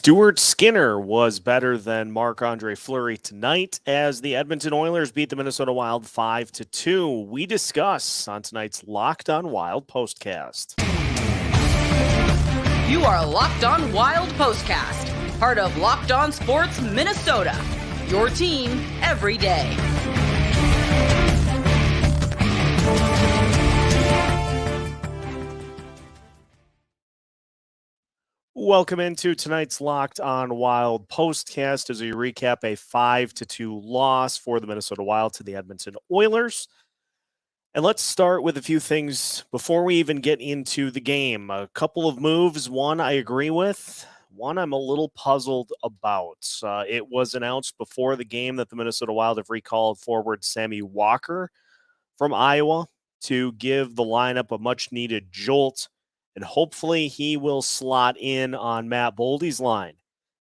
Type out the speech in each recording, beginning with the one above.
Stuart Skinner was better than Marc-Andre Fleury tonight as the Edmonton Oilers beat the Minnesota Wild 5-2. We discuss on tonight's Locked on Wild postcast. You are Locked on Wild postcast, part of Locked on Sports Minnesota, your team every day. Welcome into tonight's Locked on Wild postcast as we recap a 5-2 loss for the Minnesota Wild to the Edmonton Oilers. And let's start with a few things before we even get into the game. A couple of moves. One I agree with. One I'm a little puzzled about. It was announced before the game that the Minnesota Wild have recalled forward Sammy Walker from Iowa to give the lineup a much-needed jolt. And hopefully he will slot in on Matt Boldy's line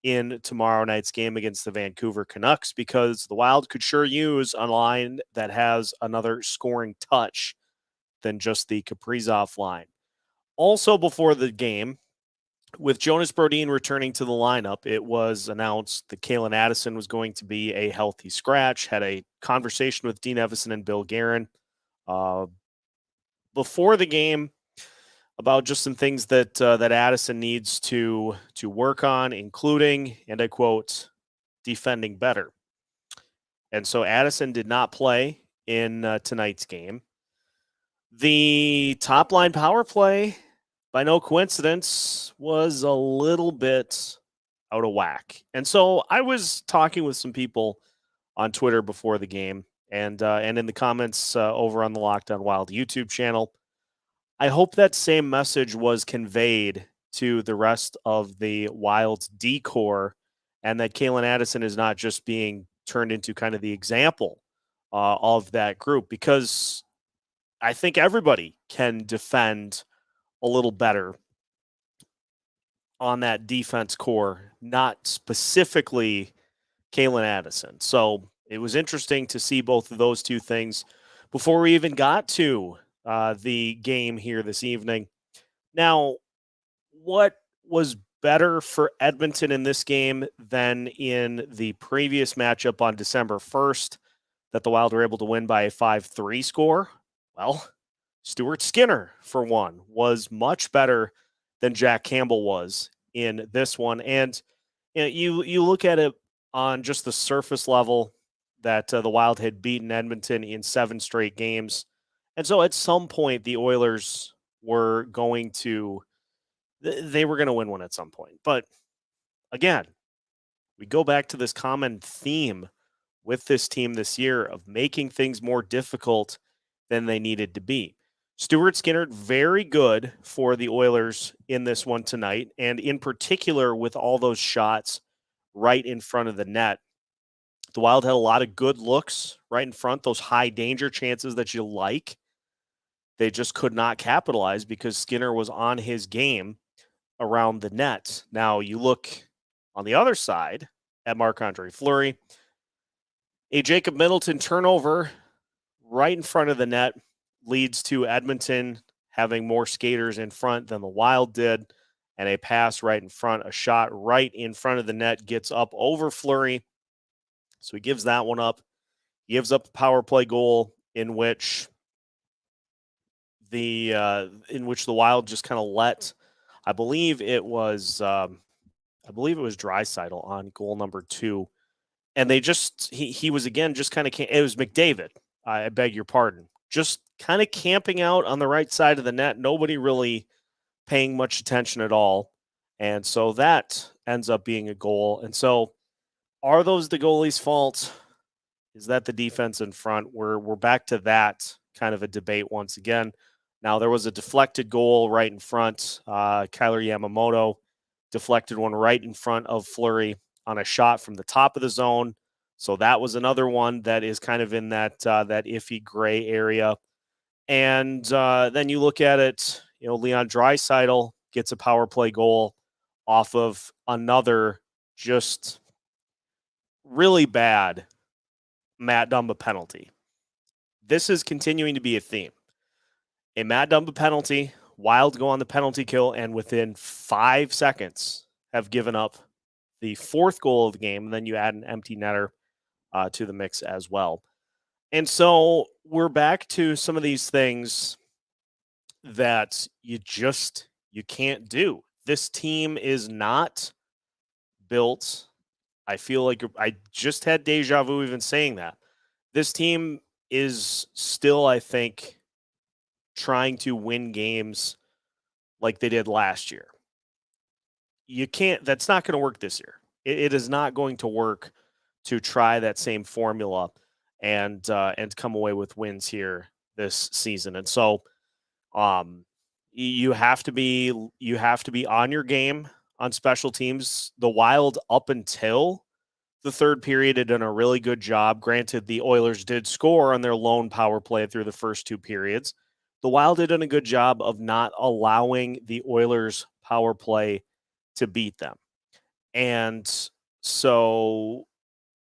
in tomorrow night's game against the Vancouver Canucks, because the Wild could sure use a line that has another scoring touch than just the Kaprizov line. Also before the game, with Jonas Brodin returning to the lineup, it was announced that Calen Addison was going to be a healthy scratch. Had a conversation with Dean Evason and Bill Guerin before the game about just some things that Addison needs to work on, including, and I quote, defending better. And so Addison did not play in tonight's game. The top line power play, by no coincidence, was a little bit out of whack. And so I was talking with some people on Twitter before the game and in the comments over on the Locked on Wild YouTube channel. I hope that same message was conveyed to the rest of the Wild's D-core, and that Calen Addison is not just being turned into kind of the example of that group, because I think everybody can defend a little better on that defense core, not specifically Calen Addison. So it was interesting to see both of those two things before we even got to the game here this evening. Now, what was better for Edmonton in this game than in the previous matchup on December 1st that the Wild were able to win by a 5-3 score? Well, Stuart Skinner, for one, was much better than Jack Campbell was in this one. And you look at it on just the surface level that the Wild had beaten Edmonton in 7 straight games. And so at some point, the Oilers were going to win one at some point. But again, we go back to this common theme with this team this year of making things more difficult than they needed to be. Stuart Skinner, very good for the Oilers in this one tonight, and in particular with all those shots right in front of the net. The Wild had a lot of good looks right in front, those high danger chances that you like. They just could not capitalize because Skinner was on his game around the net. Now, you look on the other side at Marc-Andre Fleury, a Jacob Middleton turnover right in front of the net leads to Edmonton having more skaters in front than the Wild did, and a pass right in front, a shot right in front of the net gets up over Fleury. So he gives that one up. He gives up a power play goal in which the Wild just kind of let, I believe it was Draisaitl on goal number 2, and they just he was again just kind of, it was McDavid, I beg your pardon, just kind of camping out on the right side of the net, nobody really paying much attention at all, and so that ends up being a goal. And so, are those the goalie's fault? Is that the defense in front? We're back to that kind of a debate once again. Now, there was a deflected goal right in front. Kailer Yamamoto deflected one right in front of Fleury on a shot from the top of the zone. So that was another one that is kind of in that iffy gray area. And then you look at it, Leon Draisaitl gets a power play goal off of another just really bad Matt Dumba penalty. This is continuing to be a theme. A Matt Dumba penalty, Wild go on the penalty kill, and within 5 seconds have given up the fourth goal of the game, and then you add an empty netter to the mix as well. And so we're back to some of these things that you can't do. This team is not built. I feel like I just had deja vu even saying that. This team is still, I think, trying to win games like they did last year. That's not going to work this year. It is not going to work to try that same formula and come away with wins here this season. And so you have to be on your game on special teams. The Wild, up until the third period, had done a really good job. Granted, the Oilers did score on their lone power play through the first two periods. The Wild had done a good job of not allowing the Oilers power play to beat them. And so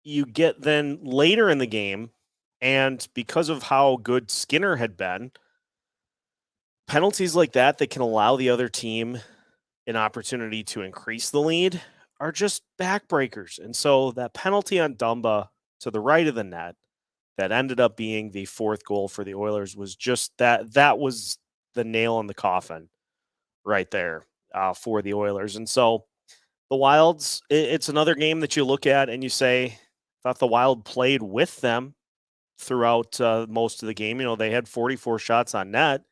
you get then later in the game, and because of how good Skinner had been, penalties like that can allow the other team an opportunity to increase the lead are just backbreakers. And so that penalty on Dumba to the right of the net that ended up being the fourth goal for the Oilers was just that was the nail in the coffin right there for the Oilers. And so the Wilds, it's another game that you look at and you say, thought the Wild played with them throughout most of the game. They had 44 shots on net.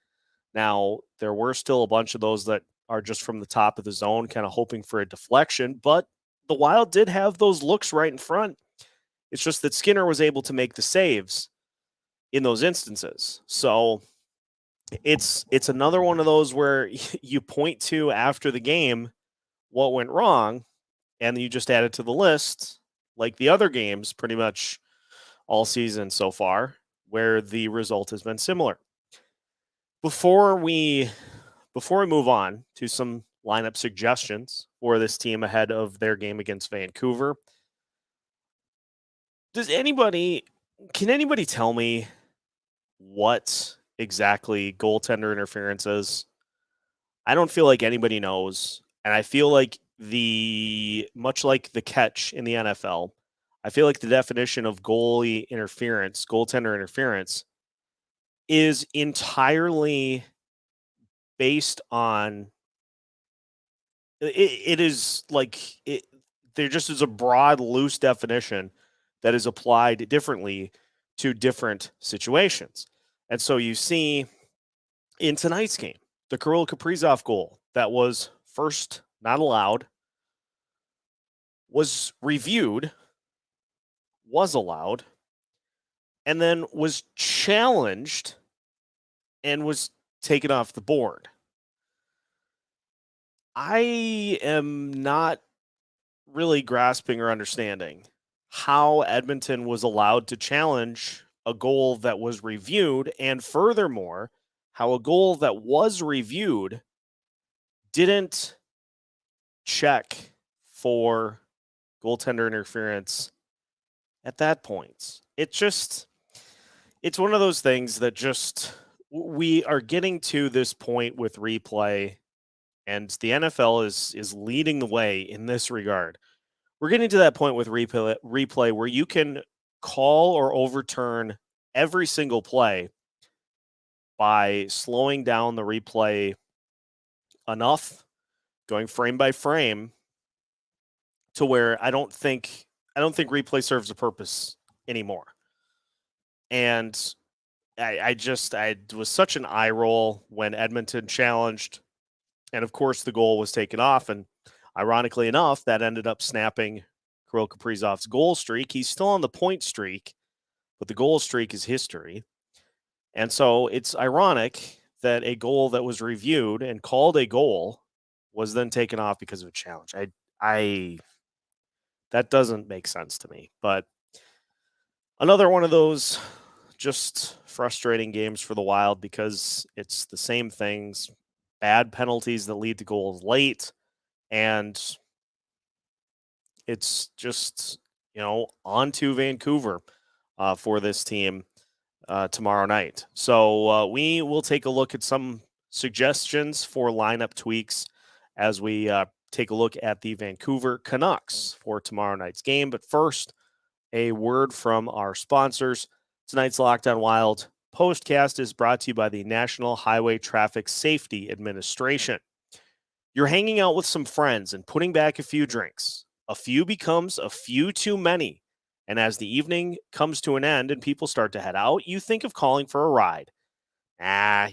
Now, there were still a bunch of those that are just from the top of the zone, kind of hoping for a deflection, but the Wild did have those looks right in front. It's just that Skinner was able to make the saves in those instances. So it's another one of those where you point to after the game what went wrong, and you just add it to the list, like the other games pretty much all season so far, where the result has been similar. Before we move on to some lineup suggestions for this team ahead of their game against Vancouver, can anybody tell me what exactly goaltender interference is? I don't feel like anybody knows, and I feel like much like the catch in the NFL, I feel like the definition of goaltender interference, is entirely based on it is like there just is a broad, loose definition that is applied differently to different situations. And so you see in tonight's game, the Kirill Kaprizov goal that was first not allowed, was reviewed, was allowed, and then was challenged and was taken off the board. I am not really grasping or understanding how Edmonton was allowed to challenge a goal that was reviewed, and furthermore, how a goal that was reviewed didn't check for goaltender interference at that point. It's one of those things that just, we are getting to this point with replay, and the NFL is leading the way in this regard. We're getting to that point with replay where you can call or overturn every single play by slowing down the replay enough, going frame by frame, to where I don't think replay serves a purpose anymore. And I was such an eye roll when Edmonton challenged, and of course the goal was taken off, and ironically enough, that ended up snapping Kirill Kaprizov's goal streak. He's still on the point streak, but the goal streak is history. And so it's ironic that a goal that was reviewed and called a goal was then taken off because of a challenge. That doesn't make sense to me. But another one of those just frustrating games for the Wild, because it's the same things, bad penalties that lead to goals late, and it's just, on to Vancouver for this team tomorrow night. So we will take a look at some suggestions for lineup tweaks as we take a look at the Vancouver Canucks for tomorrow night's game. But first, a word from our sponsors. Tonight's Locked On Wild postcast is brought to you by the National Highway Traffic Safety Administration. You're hanging out with some friends and putting back a few drinks. A few becomes a few too many. And as the evening comes to an end and people start to head out, you think of calling for a ride.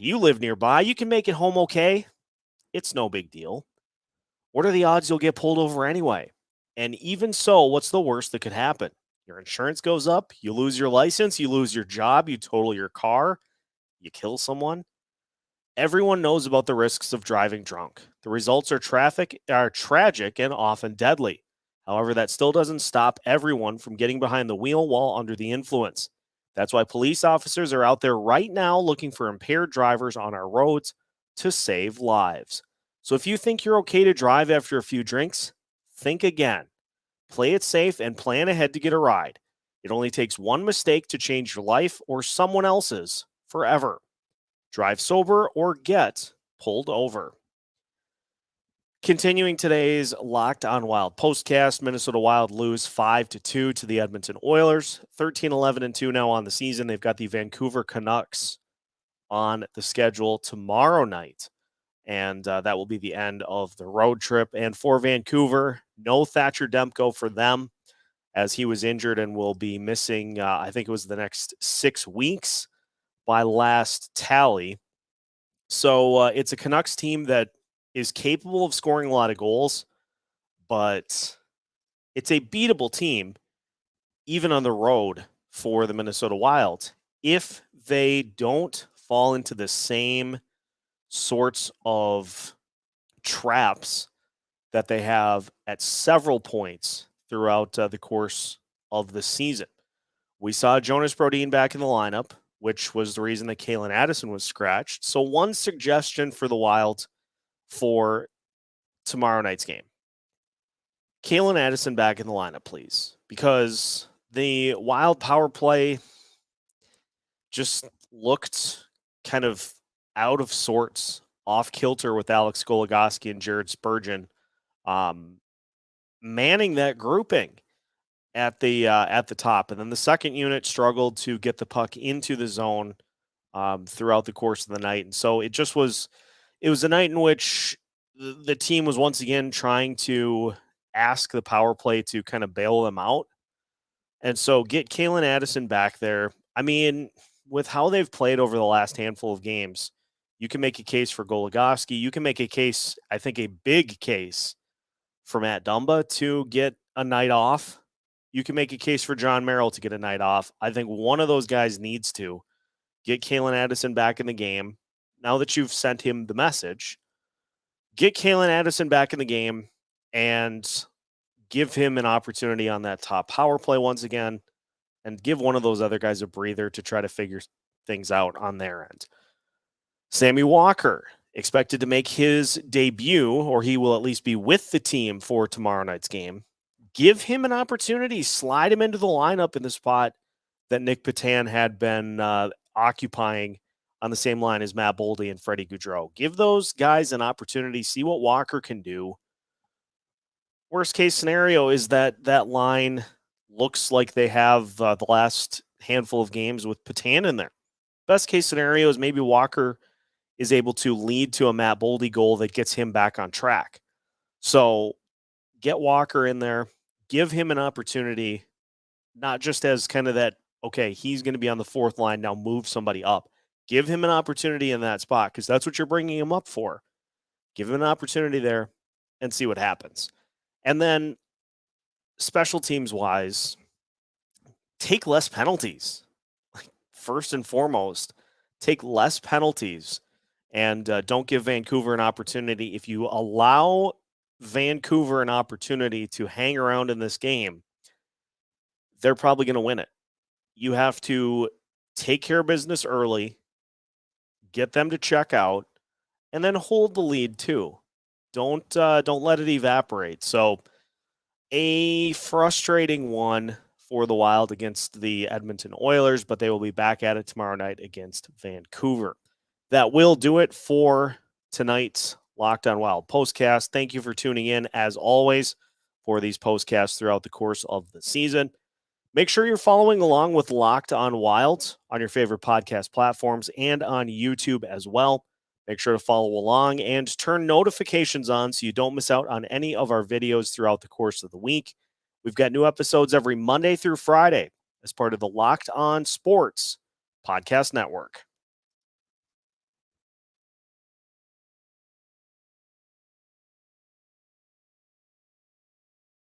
You live nearby. You can make it home okay. It's no big deal. What are the odds you'll get pulled over anyway? And even so, what's the worst that could happen? Your insurance goes up, you lose your license, you lose your job, you total your car, you kill someone. Everyone knows about the risks of driving drunk. The results are tragic and often deadly. However, that still doesn't stop everyone from getting behind the wheel while under the influence. That's why police officers are out there right now looking for impaired drivers on our roads to save lives. So if you think you're okay to drive after a few drinks, think again. Play it safe and plan ahead to get a ride. It only takes one mistake to change your life or someone else's forever. Drive sober or get pulled over. Continuing today's Locked On Wild postcast, Minnesota Wild lose 5-2 to the Edmonton Oilers. 13-11-2 now on the season. They've got the Vancouver Canucks on the schedule tomorrow night. And that will be the end of the road trip. And for Vancouver, no Thatcher Demko for them as he was injured and will be missing, I think it was the next 6 weeks by last tally. So it's a Canucks team that is capable of scoring a lot of goals, but it's a beatable team, even on the road for the Minnesota Wild, if they don't fall into the same sorts of traps that they have at several points throughout the course of the season. We saw Jonas Brodin back in the lineup, which was the reason that Calen Addison was scratched. So one suggestion for the Wild for tomorrow night's game. Calen Addison back in the lineup, please, because the Wild power play just looked kind of out of sorts, off kilter with Alex Goligoski and Jared Spurgeon manning that grouping at the top. And then the second unit struggled to get the puck into the zone throughout the course of the night. And so it was a night in which the team was once again trying to ask the power play to kind of bail them out. And so get Calen Addison back there. I mean, with how they've played over the last handful of games, you can make a case for Goligoski. You can make a case, I think a big case, for Matt Dumba to get a night off. You can make a case for John Merrill to get a night off. I think one of those guys needs to get Calen Addison back in the game. Now that you've sent him the message, get Calen Addison back in the game and give him an opportunity on that top power play once again, and give one of those other guys a breather to try to figure things out on their end. Sammy Walker expected to make his debut, or he will at least be with the team for tomorrow night's game. Give him an opportunity. Slide him into the lineup in the spot that Nick Petan had been occupying on the same line as Matt Boldy and Freddie Gaudreau. Give those guys an opportunity. See what Walker can do. Worst case scenario is that line looks like they have the last handful of games with Petan in there. Best case scenario is maybe Walker is able to lead to a Matt Boldy goal that gets him back on track. So get Walker in there, give him an opportunity, not just as kind of that, okay, he's going to be on the fourth line, now move somebody up. Give him an opportunity in that spot because that's what you're bringing him up for. Give him an opportunity there and see what happens. And then special teams wise, take less penalties. First and foremost, take less penalties. And don't give Vancouver an opportunity. If you allow Vancouver an opportunity to hang around in this game, they're probably going to win it. You have to take care of business early, get them to check out, and then hold the lead too. Don't let it evaporate. So a frustrating one for the Wild against the Edmonton Oilers, but they will be back at it tomorrow night against Vancouver. That will do it for tonight's Locked on Wild postcast. Thank you for tuning in, as always, for these postcasts throughout the course of the season. Make sure you're following along with Locked on Wild on your favorite podcast platforms and on YouTube as well. Make sure to follow along and turn notifications on so you don't miss out on any of our videos throughout the course of the week. We've got new episodes every Monday through Friday as part of the Locked On Sports Podcast Network.